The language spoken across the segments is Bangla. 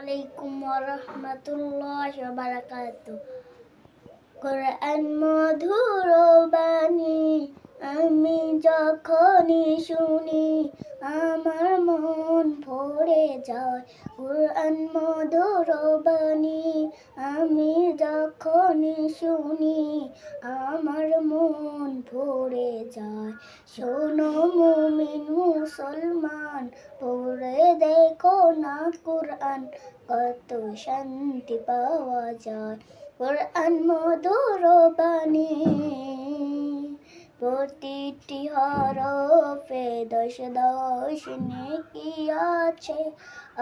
আলাইকুম ওয়া রাহমাতুল্লাহি ওয়া বারাকাতুহু। কোরআন মধুর বাণী আমি যখনই শুনি আমার মন ভরে যায়। কোরআন মধুর বাণী আমি যখনই শুনি আমার মন ভরে যায়। শোনো মুমিন মুসলমান, পড়ে দেখো না কোরআন, কত শান্তি পাওয়া যায়। কোরআন মধুর বাণী প্রতিটি হরফে দশ দশ নেকি আছে,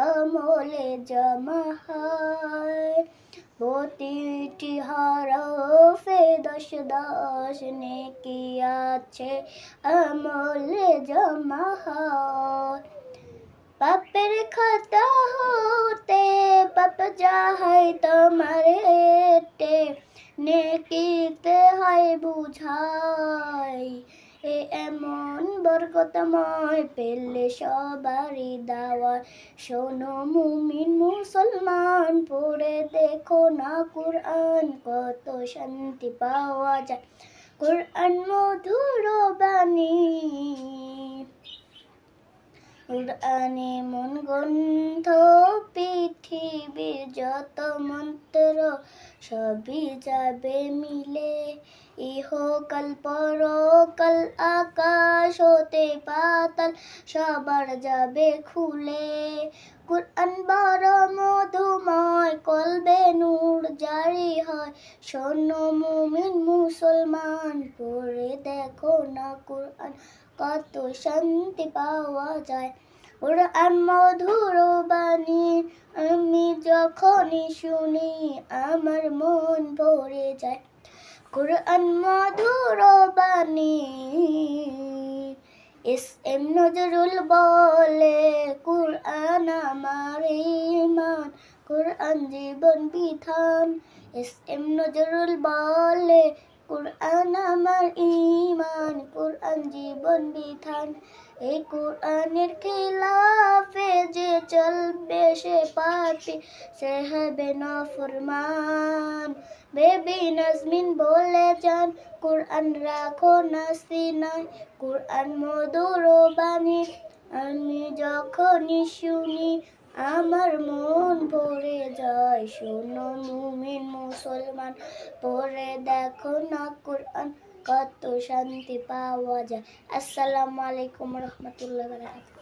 আমলে জমা হয়। প্রতিটি হরফে দশ দশ নেকি আছে, আমলে জমা হয়। পাপের খাতা হতে পাপ যায় তোমার হেঁটে, নেকিতে হয় বুঝাই। এমন বরকতময় পেলে সবারই দাওয়া। শোনো মুমিন মুসলমান, পড়ে দেখো না কোরআন, কত শান্তি পাওয়া যায়। কোরআন মধুর বাণী কোরআনে মন গ্রন্থ, পৃথিবীর যত মন্ত্র সবই যাবে মিলে। ইহকাল পরকাল আকাশ হতে পাতাল সবার যাবে খুলে। কোরআন বড় মধুময়, কলবে নূর জারি হয়। শোনো মুমিন মুসলমান, পড়ে দেখো না কোরআন, কত শান্তি পাওয়া যায়। কোরআন মধুর বাণী আমি যখনই শুনি আমার মন ভরে যায়। কোরআন মধুর বাণী এস.এম. নজরুল বলে, কোরআন আমার ঈমান, কোরআন জীবন বিধান। এস.এম. নজরুল বলে, কোরআন আমার ঈমান, কোরআন জীবন বিধান। এই কোরআনের খিলাফে যে চলবে সে পাপী, সে হবে নাফরমান। বেবি নাজমিন বলে যান, কোরআন রাখো না সিনায়। কোরআন মধুর বাণী আমি যখনই শুনি আমার মন ভরে যায়। শোনো মুমিন মুসলমান, পড়ে দেখো না কোরআন, কত শান্তি পাওয়া যায়। আসসালামু আলাইকুম ওয়া রাহমাতুল্লাহি ওয়া বারাকাতুহু।